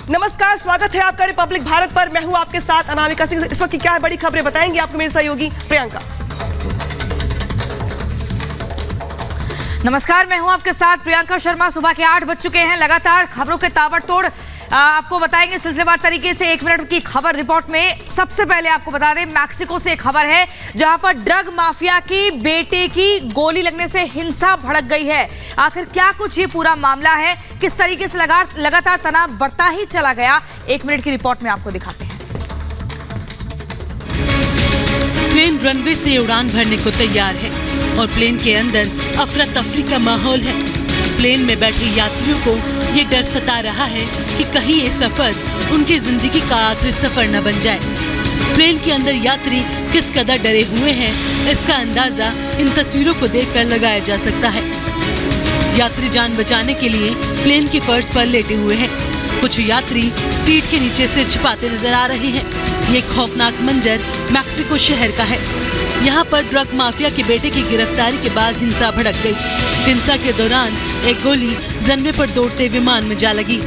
नमस्कार, स्वागत है आपका रिपब्लिक भारत पर। मैं हूं आपके साथ अनामिका सिंह। इस वक्त की क्या बड़ी खबरें बताएंगी आपको मेरे सहयोगी प्रियंका। नमस्कार, मैं हूं आपके साथ प्रियंका शर्मा। सुबह के 8 बज चुके हैं। लगातार खबरों के ताबड़तोड़ आपको बताएंगे सिलसिलेवार तरीके से। 1 मिनट की खबर रिपोर्ट में सबसे पहले आपको बता दें, मैक्सिको से एक खबर है जहां पर ड्रग माफिया की बेटे की गोली लगने से हिंसा भड़क गई है। आखिर क्या कुछ ये पूरा मामला है, किस तरीके से लगातार तनाव बढ़ता ही चला गया, 1 मिनट की रिपोर्ट में आपको दिखाते हैं। प्लेन रनवे से उड़ान भरने को तैयार है और प्लेन के अंदर अफरा तफरी का माहौल है। प्लेन में बैठे यात्रियों को ये डर सता रहा है कि कहीं ये सफर उनकी जिंदगी का आखिरी सफर न बन जाए। प्लेन के अंदर यात्री किस कदर डरे हुए हैं, इसका अंदाजा इन तस्वीरों को देखकर लगाया जा सकता है। यात्री जान बचाने के लिए प्लेन के फर्श पर लेटे हुए हैं। कुछ यात्री सीट के नीचे सिर छिपाते नजर आ रहे हैं। ये खौफनाक मंजर मैक्सिको शहर का है। यहाँ पर ड्रग माफिया के बेटे की गिरफ्तारी के बाद हिंसा भड़क गई। हिंसा के दौरान एक गोली रनवे पर दौड़ते विमान में जा लगी।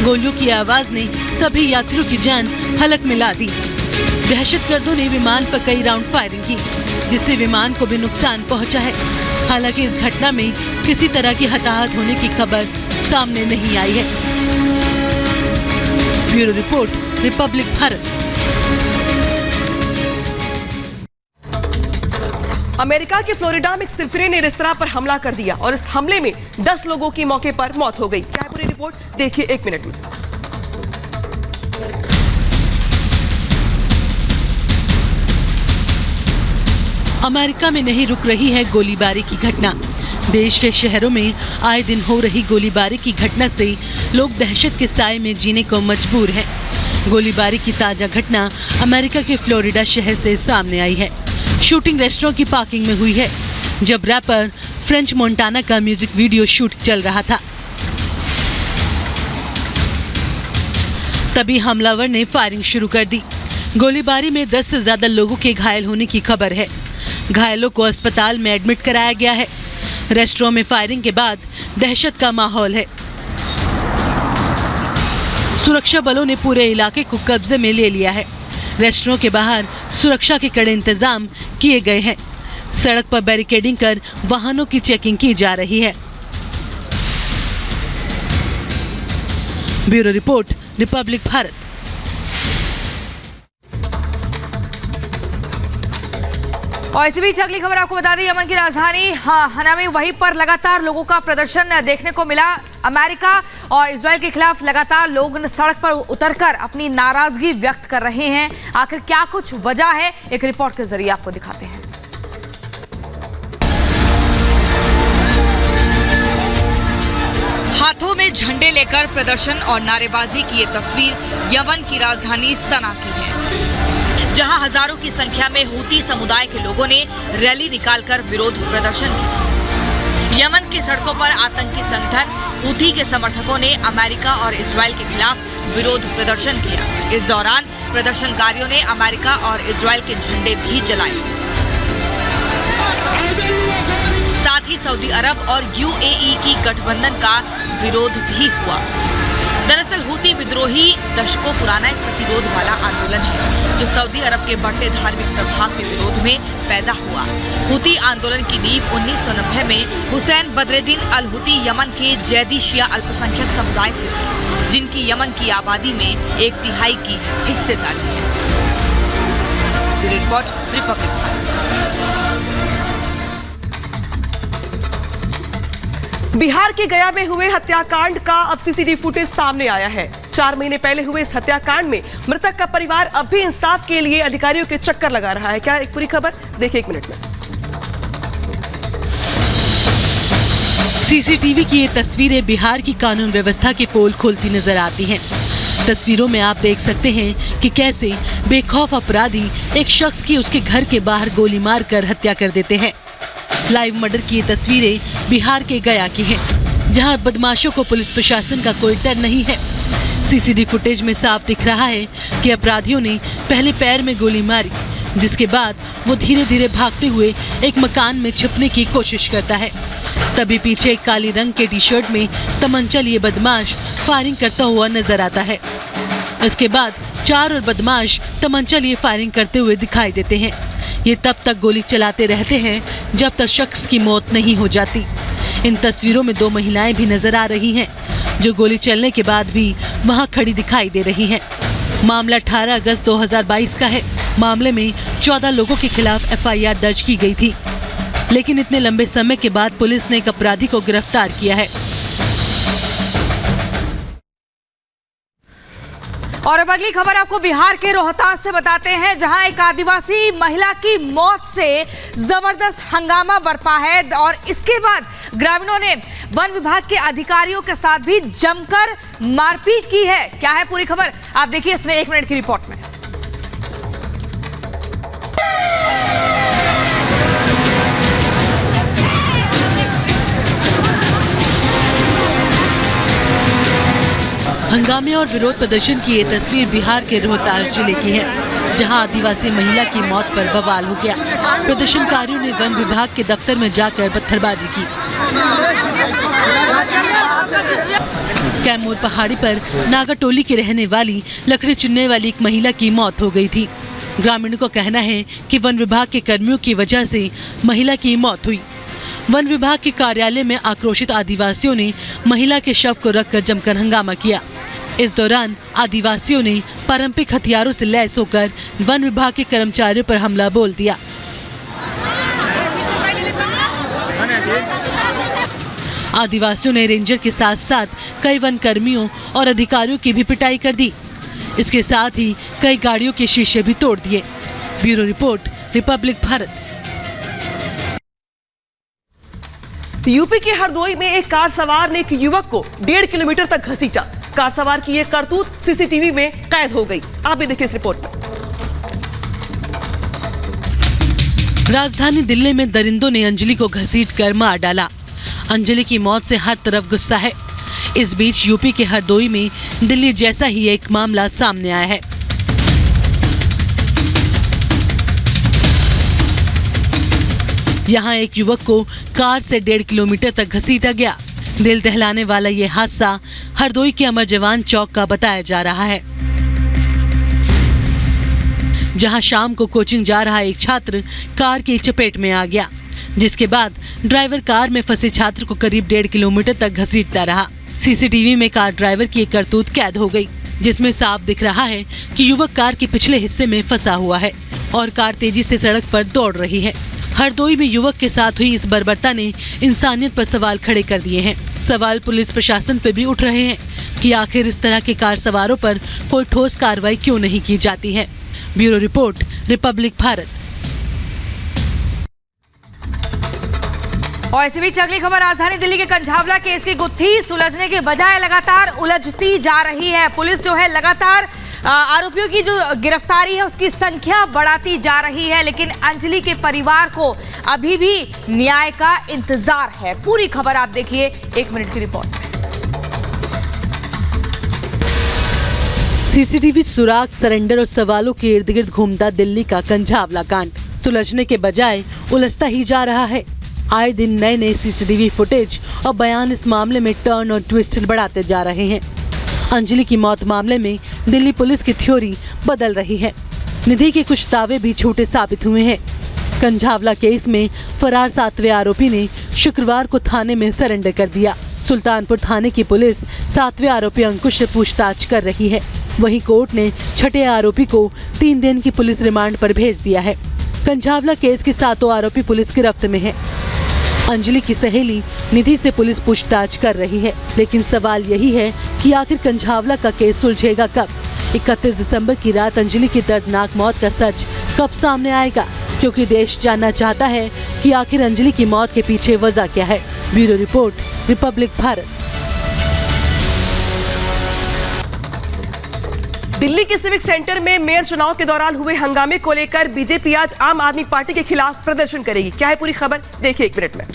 गोलियों की आवाज ने सभी यात्रियों की जान हलक में ला दी। दहशतगर्दों ने विमान पर कई राउंड फायरिंग की, जिससे विमान को भी नुकसान पहुंचा है। हालांकि इस घटना में किसी तरह की हताहत होने की खबर सामने नहीं आई है। Bureau report, Republic Bharat. America के फ्लोरिडा में एक सिफरे ने रेस्तरां पर हमला कर दिया और इस हमले में 10 लोगों की मौके पर मौत हो गई। क्या है पूरी रिपोर्ट, देखिए 1 मिनट में। अमेरिका में नहीं रुक रही है गोलीबारी की घटना। देश के शहरों में आए दिन हो रही गोलीबारी की घटना से लोग दहशत के साए में जीने को मजबूर हैं। गोलीबारी की ताजा घटना अमेरिका के फ्लोरिडा शहर से सामने आई है। शूटिंग रेस्टोरेंट की पार्किंग में हुई है, जब रैपर फ्रेंच मोंटाना का म्यूजिक वीडियो शूट चल रहा था। तभी हमलावर ने फायरिंग शुरू कर दी। गोलीबारी में 10 से ज्यादा लोगों के घायल होने की खबर है। घायलों को अस्पताल में एडमिट कराया गया है। रेस्टोरेंट में फायरिंग के बाद दहशत का माहौल है। सुरक्षा बलों ने पूरे इलाके को कब्जे में ले लिया है। रेस्टोरेंट के बाहर सुरक्षा के कड़े इंतजाम किए गए हैं। सड़क पर बैरिकेडिंग कर वाहनों की चेकिंग की जा रही है। Bureau report, Republic Bharat. और इसी बीच अगली खबर आपको बता दें, यमन की राजधानी हना में वहीं पर लगातार लोगों का प्रदर्शन देखने को मिला। अमेरिका और इजराइल के खिलाफ लगातार लोग सड़क पर उतरकर अपनी नाराजगी व्यक्त कर रहे हैं। आखिर क्या कुछ वजह है, एक रिपोर्ट के जरिए आपको दिखाते हैं। हाथों में झंडे लेकर प्रदर्शन और नारेबाजी की ये तस्वीर यमन की राजधानी सना की है, जहां हजारों की संख्या में हूती समुदाय के लोगों ने रैली निकालकर विरोध प्रदर्शन किया। यमन की सड़कों पर आतंकी संगठन हूती के समर्थकों ने अमेरिका और इजराइल के खिलाफ विरोध प्रदर्शन किया। इस दौरान प्रदर्शनकारियों ने अमेरिका और इजराइल के झंडे भी जलाए। साथ ही सऊदी अरब और यूएई की गठबंधन का विरोध भी हुआ। दरअसल हूती विद्रोही दशकों पुराना एक प्रतिरोध वाला आंदोलन है, जो सऊदी अरब के बढ़ते धार्मिक प्रभाव के विरोध में पैदा हुआ। हूती आंदोलन की नींव 1990 में Hussain Badruddin al Houthi Yemen के जैदी शिया अल्पसंख्यक समुदाय से थी, जिनकी यमन की आबादी में 1/3 की हिस्सेदारी है। Report, Republic Bharat. बिहार के गया में हुए हत्याकांड का अब सीसीटीवी फुटेज सामने आया है। 4 महीने पहले हुए इस हत्याकांड में मृतक का परिवार अब भी इंसाफ के लिए अधिकारियों के चक्कर लगा रहा है। क्या एक पूरी खबर, देखिए 1 मिनट में। सीसीटीवी की ये तस्वीरें बिहार की कानून व्यवस्था की पोल खोलती नजर आती हैं। तस्वीरों में आप देख सकते हैं कि कैसे बेखौफ अपराधी एक शख्स की उसके घर के बाहर गोली मारकर हत्या कर देते हैं। लाइव मर्डर की ये तस्वीरें बिहार के गया की हैं, जहां बदमाशों को पुलिस प्रशासन का कोई डर नहीं है। सीसीटीवी फुटेज में साफ दिख रहा है कि अपराधियों ने पहले पैर में गोली मारी, जिसके बाद वो धीरे धीरे भागते हुए एक मकान में छिपने की कोशिश करता है। तभी पीछे एक काली रंग के टी शर्ट में तमंचा लिए बदमाश फायरिंग करता हुआ नजर आता है। इसके बाद 4 और बदमाश तमंचा लिए फायरिंग करते हुए दिखाई देते हैं। ये तब तक गोली चलाते रहते हैं जब तक शख्स की मौत नहीं हो जाती। इन तस्वीरों में 2 महिलाएं भी नजर आ रही हैं, जो गोली चलने के बाद भी वहां खड़ी दिखाई दे रही हैं। मामला 18 अगस्त 2022 का है। मामले में 14 लोगों के खिलाफ FIR दर्ज की गई थी, लेकिन इतने लंबे समय के बाद पुलिस ने एक अपराधी को गिरफ्तार किया है। और अब अगली खबर आपको बिहार के रोहतास से बताते हैं, जहां एक आदिवासी महिला की मौत से जबरदस्त हंगामा बरपा है और इसके बाद ग्रामीणों ने वन विभाग के अधिकारियों के साथ भी जमकर मारपीट की है। क्या है पूरी खबर, आप देखिए इसमें 1 मिनट की रिपोर्ट में। हंगामे और विरोध प्रदर्शन की ये तस्वीर बिहार के रोहतास जिले की है, जहां आदिवासी महिला की मौत पर बवाल हो गया। प्रदर्शनकारियों ने वन विभाग के दफ्तर में जाकर पत्थरबाजी की। कैमूर पहाड़ी पर नागाटोली की रहने वाली लकड़ी चुनने वाली एक महिला की मौत हो गई थी। ग्रामीणों का कहना है कि वन विभाग के कर्मियों की वजह से महिला की मौत हुई। वन विभाग के कार्यालय में आक्रोशित आदिवासियों ने महिला के शव को रखकर जमकर हंगामा किया। इस दौरान आदिवासियों ने पारंपरिक हथियारों से लैस होकर वन विभाग के कर्मचारियों पर हमला बोल दिया। आदिवासियों ने रेंजर के साथ साथ कई वन कर्मियों और अधिकारियों की भी पिटाई कर दी। इसके साथ ही कई गाड़ियों के शीशे भी तोड़ दिए। Bureau report, Republic Bharat. UP के हरदोई में एक कार सवार ने एक युवक को 1.5 किलोमीटर तक घसीटा। कार सवार की ये करतूत सीसीटीवी में कैद हो गई। आप भी देखिए इस रिपोर्ट में। राजधानी दिल्ली में दरिंदों ने अंजलि को घसीटकर मार डाला। अंजलि की मौत से हर तरफ गुस्सा है। इस बीच यूपी के हरदोई में दिल्ली जैसा ही एक मामला सामने आया है। यहाँ एक युवक को कार से 1.5 किलोमीटर तक घसीटा गया। दिल दहलाने वाला ये हादसा हरदोई के अमर जवान चौक का बताया जा रहा है, जहां शाम को कोचिंग जा रहा एक छात्र कार की चपेट में आ गया, जिसके बाद ड्राइवर कार में फंसे छात्र को करीब 1.5 किलोमीटर तक घसीटता रहा। सीसीटीवी में कार ड्राइवर की एक करतूत कैद हो गई, जिसमें साफ दिख रहा है कि युवक कार के पिछले हिस्से में फंसा हुआ है और कार तेजी से सड़क पर दौड़ रही है। हरदोई में युवक के साथ हुई इस बर्बरता ने इंसानियत पर सवाल खड़े कर दिए हैं। सवाल पुलिस प्रशासन पे भी उठ रहे हैं कि आखिर इस तरह के कार सवारों पर कोई ठोस कार्रवाई क्यों नहीं की जाती है। Bureau report, Republic Bharat. और इसी बीच अगली खबर, राजधानी दिल्ली के कंझावला केस की गुत्थी सुलझने के बजाय लगातार उलझती जा रही है। पुलिस जो है लगातार आरोपियों की जो गिरफ्तारी है उसकी संख्या बढ़ाती जा रही है, लेकिन अंजलि के परिवार को अभी भी न्याय का इंतजार है। पूरी खबर आप देखिए 1 मिनट की रिपोर्ट में। सीसीटीवी सुराग, सरेंडर और सवालों के इर्द गिर्द घूमता दिल्ली का कंझावला कांड सुलझने के बजाय उलझता ही जा रहा है। आए दिन नए नए सीसीटीवी फुटेज और बयान इस मामले में टर्न और ट्विस्ट बढ़ाते जा रहे हैं। अंजलि की मौत मामले में दिल्ली पुलिस की थ्योरी बदल रही है। निधि के कुछ दावे भी झूठे साबित हुए हैं। कंझावला केस में फरार 7वें आरोपी ने शुक्रवार को थाने में सरेंडर कर दिया। सुल्तानपुर थाने की पुलिस 7वें आरोपी अंकुश से पूछताछ कर रही है। वहीं कोर्ट ने 6ठे आरोपी को 3 दिन की पुलिस रिमांड पर भेज दिया है। कंझावला केस के 7 आरोपी पुलिस गिरफ्त में है। अंजलि की सहेली निधि से पुलिस पूछताछ कर रही है, लेकिन सवाल यही है कि आखिर कंझावला का केस सुलझेगा कब। 31 दिसंबर की रात अंजलि की दर्दनाक मौत का सच कब सामने आएगा, क्योंकि देश जानना चाहता है कि आखिर अंजलि की मौत के पीछे वजह क्या है। Bureau report, Republic Bharat. Delhi के सिविक सेंटर में मेयर चुनाव के दौरान हुए हंगामे को लेकर बीजेपी आज आम आदमी पार्टी के खिलाफ प्रदर्शन करेगी। क्या है पूरी खबर, देखिए 1 मिनट में।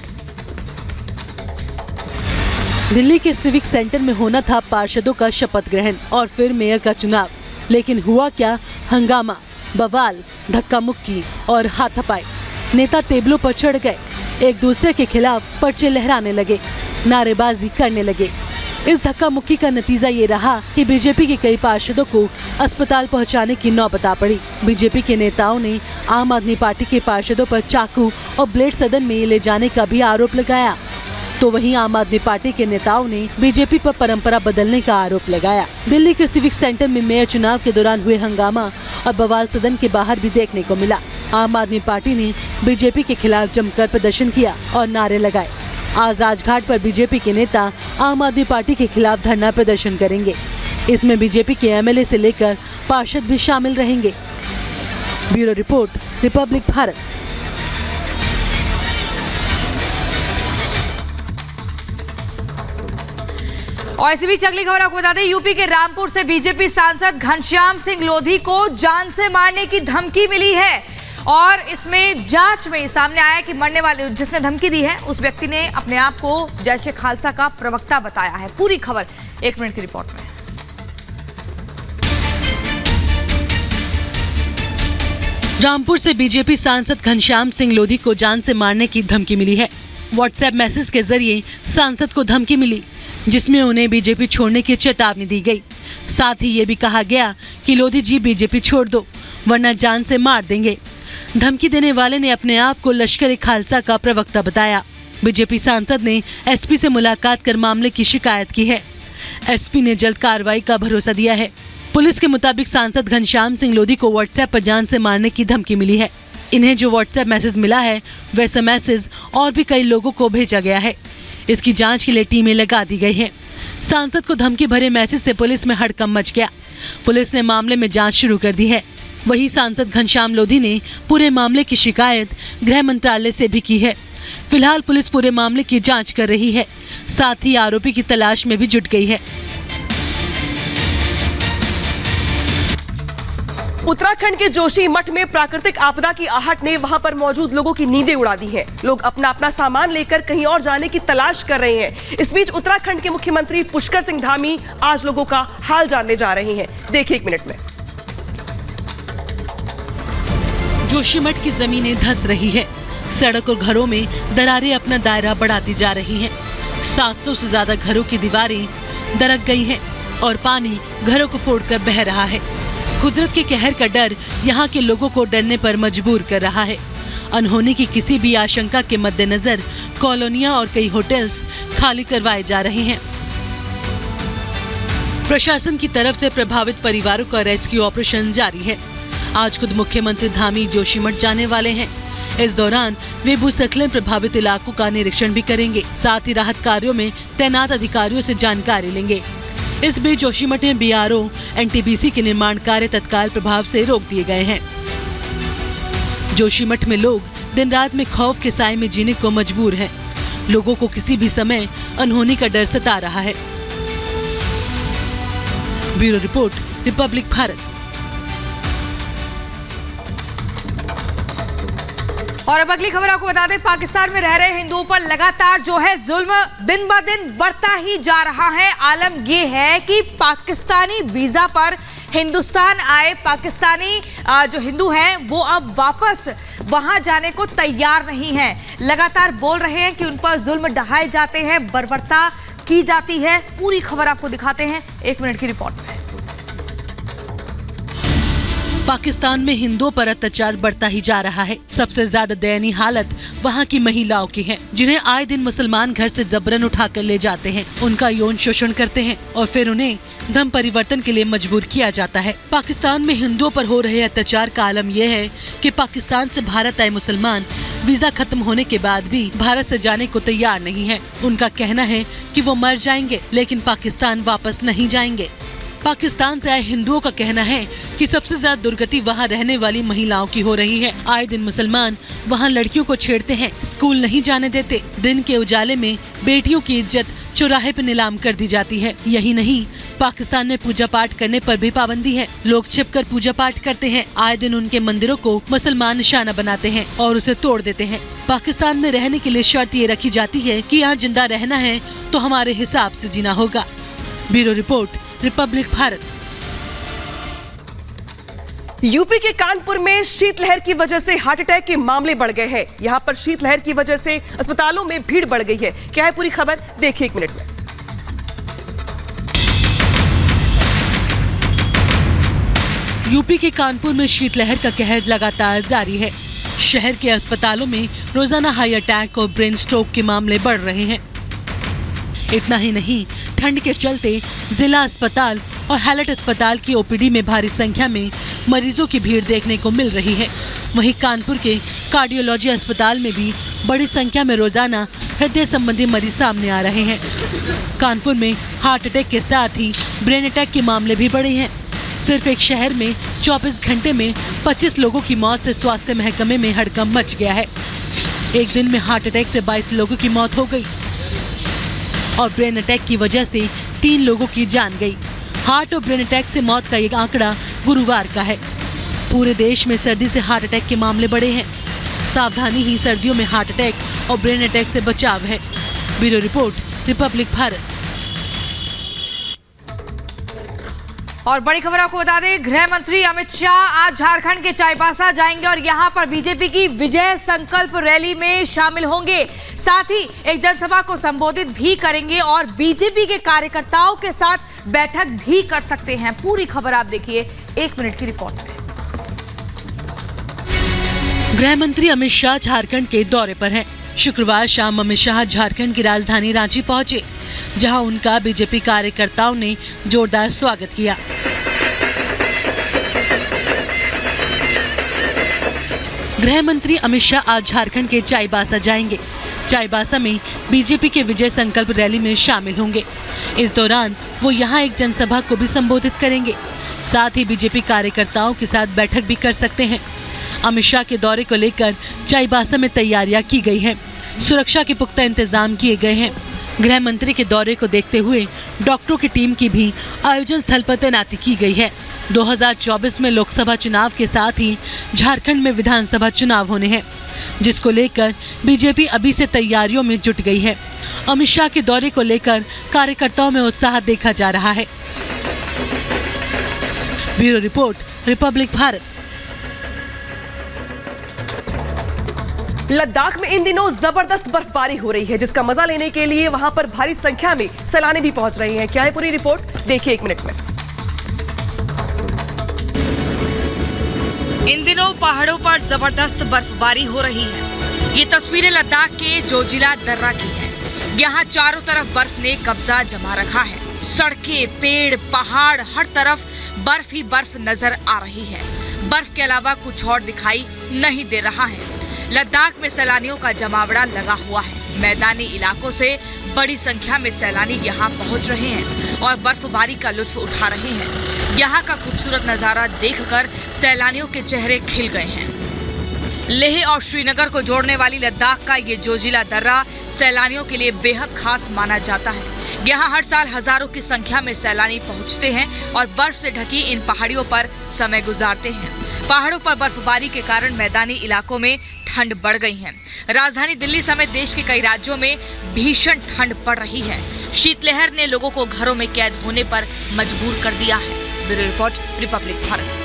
दिल्ली के सिविक सेंटर में होना था पार्षदों का शपथ ग्रहण और फिर मेयर का चुनाव, लेकिन हुआ क्या? हंगामा, बवाल, धक्का मुक्की और हाथापाई। नेता टेबलों पर चढ़ गए, एक दूसरे के खिलाफ पर्चे लहराने लगे, नारेबाजी करने लगे। इस धक्का मुक्की का नतीजा ये रहा कि बीजेपी के कई पार्षदों को अस्पताल पहुंचाने की नौबत आ पड़ी। बीजेपी के नेताओं ने आम आदमी पार्टी के पार्षदों पर चाकू और ब्लेड सदन में ले जाने का भी आरोप लगाया, तो वहीं आम आदमी पार्टी के नेताओं ने बीजेपी पर परंपरा बदलने का आरोप लगाया। दिल्ली के सिविक सेंटर में मेयर चुनाव के दौरान हुए हंगामा और बवाल सदन के बाहर भी देखने को मिला। आम आदमी पार्टी ने बीजेपी के खिलाफ जमकर प्रदर्शन किया और नारे लगाए। आज राजघाट पर बीजेपी के नेता आम आदमी पार्टी के खिलाफ धरना प्रदर्शन करेंगे। इसमें बीजेपी के एमएलए से लेकर पार्षद भी शामिल रहेंगे। Bureau report, Republic Bharat. और इसी बीच अगली खबर आपको बता दें, यूपी के रामपुर से बीजेपी सांसद घनश्याम सिंह लोधी को जान से मारने की धमकी मिली है और इसमें जांच में सामने आया कि मरने वाले जिसने धमकी दी है उस व्यक्ति ने अपने आप को जैश ए खालसा का प्रवक्ता बताया है। पूरी खबर 1 मिनट की रिपोर्ट में। रामपुर से बीजेपी सांसद घनश्याम सिंह लोधी को जान से मारने की धमकी मिली है। व्हाट्सएप मैसेज के जरिए सांसद को धमकी मिली, जिसमें उन्हें बीजेपी छोड़ने की चेतावनी दी गई। साथ ही ये भी कहा गया कि लोधी जी बीजेपी छोड़ दो वरना जान से मार देंगे। धमकी देने वाले ने अपने आप को लश्कर ए खालसा का प्रवक्ता बताया। बीजेपी सांसद ने एसपी से मुलाकात कर मामले की शिकायत की है। एसपी ने जल्द कार्रवाई का भरोसा दिया है। पुलिस के मुताबिक सांसद घनश्याम सिंह लोधी को व्हाट्सएप पर जान से मारने की धमकी मिली है। इन्हें जो व्हाट्सएप मैसेज मिला है वैसा मैसेज और भी कई लोगों को भेजा गया है। इसकी जांच के लिए टीमें लगा दी गई हैं। सांसद को धमकी भरे मैसेज से पुलिस में हड़कंप मच गया। पुलिस ने मामले में जांच शुरू कर दी है। वहीं सांसद घनश्याम लोधी ने पूरे मामले की शिकायत गृह मंत्रालय से भी की है। फिलहाल पुलिस पूरे मामले की जांच कर रही है, साथ ही आरोपी की तलाश में भी जुट गई है। उत्तराखंड के जोशी मठ में प्राकृतिक आपदा की आहट ने वहां पर मौजूद लोगों की नींदें उड़ा दी हैं। लोग अपना अपना सामान लेकर कहीं और जाने की तलाश कर रहे हैं। इस बीच उत्तराखंड के मुख्यमंत्री पुष्कर सिंह धामी आज लोगों का हाल जानने जा रहे हैं। देखिए 1 मिनट में। जोशीमठ की जमीनें धंस रही है। सड़क और घरों में दरारें अपना दायरा बढ़ाती जा रही हैं। 700 से ज्यादा घरों की दीवारें दरक गई हैं और पानी घरों को फोड़कर बह रहा है। कुदरत के कहर का डर यहाँ के लोगों को डरने पर मजबूर कर रहा है। अनहोनी की किसी भी आशंका के मद्देनजर कॉलोनियां और कई होटल्स खाली करवाए जा रहे हैं। प्रशासन की तरफ से प्रभावित परिवारों का रेस्क्यू ऑपरेशन जारी है। आज खुद मुख्यमंत्री धामी जोशीमठ जाने वाले हैं। इस दौरान वे भूस्खलन प्रभावित इलाकों का निरीक्षण भी करेंगे। साथ ही राहत कार्यों में तैनात अधिकारियों से जानकारी लेंगे। इस बीच जोशीमठ में बीआरओ एनटीपीसी के निर्माण कार्य तत्काल प्रभाव से रोक दिए गए हैं। जोशीमठ में लोग दिन रात में खौफ के साए में जीने को मजबूर हैं। लोगों को किसी भी समय अनहोनी का डर सता रहा है। Bureau report, Republic Bharat. और अब अगली खबर आपको बता दें, पाकिस्तान में रह रहे हिंदुओं पर लगातार जो है जुल्म दिन ब दिन बढ़ता ही जा रहा है। आलम ये है कि पाकिस्तानी वीजा पर हिंदुस्तान आए पाकिस्तानी जो हिंदू हैं वो अब वापस वहां जाने को तैयार नहीं हैं। लगातार बोल रहे हैं कि उन पर जुल्म ढाए जाते हैं, बर्बरता की जाती है। पूरी खबर आपको दिखाते हैं 1 मिनट की रिपोर्ट में। पाकिस्तान में हिंदुओं पर अत्याचार बढ़ता ही जा रहा है। सबसे ज्यादा दयनीय हालत वहाँ की महिलाओं की है, जिन्हें आए दिन मुसलमान घर से जबरन उठाकर ले जाते हैं, उनका यौन शोषण करते हैं और फिर उन्हें धर्म परिवर्तन के लिए मजबूर किया जाता है। पाकिस्तान में हिंदुओं पर हो रहे अत्याचार का आलम यह है कि पाकिस्तान से भारत आए मुसलमान वीजा खत्म होने के बाद भी भारत से जाने को तैयार नहीं है। उनका कहना है कि वो मर जाएंगे लेकिन पाकिस्तान वापस नहीं जाएंगे। पाकिस्तान से आए हिंदुओं का कहना है कि सबसे ज्यादा दुर्गति वहां रहने वाली महिलाओं की हो रही है। आए दिन मुसलमान वहां लड़कियों को छेड़ते हैं, स्कूल नहीं जाने देते। दिन के उजाले में बेटियों की इज्जत चौराहे पे नीलाम कर दी जाती है। यही नहीं, पाकिस्तान में पूजा पाठ करने पर भी पाबंदी है। लोग छिपकर पूजा पाठ करते हैं। आए दिन उनके मंदिरों को मुसलमान निशाना बनाते हैं और उसे तोड़ देते हैं। पाकिस्तान में रहने के लिए शर्त ये रखी जाती है कि यहाँ जिंदा रहना है तो हमारे हिसाब से जीना होगा। Bureau report, Republic Bharat. UP के कानपुर में शीतलहर की वजह से हार्ट अटैक के मामले बढ़ गए हैं। यहां पर शीतलहर की वजह से अस्पतालों में भीड़ बढ़ गई है। क्या है पूरी खबर, देखिए 1 मिनट में। यूपी के कानपुर में शीतलहर का कहर लगातार जारी है। शहर के अस्पतालों में रोजाना हार्ट अटैक और ब्रेन स्ट्रोक के मामले बढ़ रहे हैं। इतना ही नहीं, ठंड के चलते जिला अस्पताल और हैलट अस्पताल की ओपीडी में भारी संख्या में मरीजों की भीड़ देखने को मिल रही है। वहीं कानपुर के कार्डियोलॉजी अस्पताल में भी बड़ी संख्या में रोजाना हृदय संबंधी मरीज सामने आ रहे हैं। कानपुर में हार्ट अटैक के साथ ही ब्रेन अटैक के मामले भी बढ़े हैं। सिर्फ एक शहर में 24 घंटे में 25 लोगों की मौत से स्वास्थ्य महकमे में हड़कंप मच गया है। एक दिन में हार्ट अटैक से 22 लोगों की मौत हो गई और ब्रेन अटैक की वजह से 3 लोगों की जान गई। हार्ट और ब्रेन अटैक से मौत का एक आंकड़ा गुरुवार का है। पूरे देश में सर्दी से हार्ट अटैक के मामले बढ़े हैं। सावधानी ही सर्दियों में हार्ट अटैक और ब्रेन अटैक से बचाव है। Bureau report, Republic Bharat. और बड़ी खबर आपको बता दें, गृह मंत्री अमित शाह आज झारखंड के चाईबासा जाएंगे और यहां पर बीजेपी की विजय संकल्प रैली में शामिल होंगे। साथ ही एक जनसभा को संबोधित भी करेंगे और बीजेपी के कार्यकर्ताओं के साथ बैठक भी कर सकते हैं। पूरी खबर आप देखिए 1 मिनट की रिपोर्ट में। गृह मंत्री अमित शाह झारखंड के दौरे पर हैं। शुक्रवार शाम अमित शाह झारखंड की राजधानी रांची पहुंचे, जहां उनका बीजेपी कार्यकर्ताओं ने जोरदार स्वागत किया। गृह मंत्री अमित शाह आज झारखंड के चाईबासा जाएंगे। चाईबासा में बीजेपी के विजय संकल्प रैली में शामिल होंगे। इस दौरान वो यहां एक जनसभा को भी संबोधित करेंगे। साथ ही बीजेपी कार्यकर्ताओं के साथ बैठक भी कर सकते हैं। अमित शाह के दौरे को लेकर चाईबासा में तैयारियां की गई हैं। सुरक्षा के पुख्ता इंतजाम किए गए हैं। गृह मंत्री के दौरे को देखते हुए डॉक्टरों की टीम की भी आयोजन स्थल पर तैनाती की गई है। 2024 में लोकसभा चुनाव के साथ ही झारखंड में विधानसभा चुनाव होने हैं, जिसको लेकर बीजेपी अभी से तैयारियों में जुट गई है। अमित शाह के दौरे को लेकर कार्यकर्ताओं में उत्साह देखा जा रहा है। Bureau report, Republic Bharat. Ladakh में इन दिनों जबरदस्त बर्फबारी हो रही है, जिसका मजा लेने के लिए वहां पर भारी संख्या में सैलानी भी पहुंच रहे हैं। क्या है पूरी रिपोर्ट, देखिए 1 मिनट में। इन दिनों पहाड़ों पर जबरदस्त बर्फबारी हो रही है। ये तस्वीरें लद्दाख के जोजिला दर्रा की हैं। यहाँ चारों तरफ बर्फ ने कब्जा जमा रखा है। सड़कें, पेड़, पहाड़, हर तरफ बर्फ ही बर्फ नजर आ रही है। बर्फ के अलावा कुछ और दिखाई नहीं दे रहा है। लद्दाख में सैलानियों का जमावड़ा लगा हुआ है। मैदानी इलाकों से बड़ी संख्या में सैलानी यहाँ पहुँच रहे हैं और बर्फबारी का लुत्फ उठा रहे हैं। यहाँ का खूबसूरत नज़ारा देखकर सैलानियों के चेहरे खिल गए हैं। लेह और श्रीनगर को जोड़ने वाली लद्दाख का ये जोजिला दर्रा सैलानियों के लिए बेहद खास माना जाता है। यहाँ हर साल हजारों की संख्या में सैलानी पहुँचते हैं और बर्फ से ढकी इन पहाड़ियों पर समय गुजारते हैं। पहाड़ों पर बर्फबारी के कारण मैदानी इलाकों में ठंड बढ़ गई है। राजधानी दिल्ली समेत देश के कई राज्यों में भीषण ठंड पड़ रही है। शीतलहर ने लोगों को घरों में कैद होने पर मजबूर कर दिया है। Bureau report, Republic Bharat.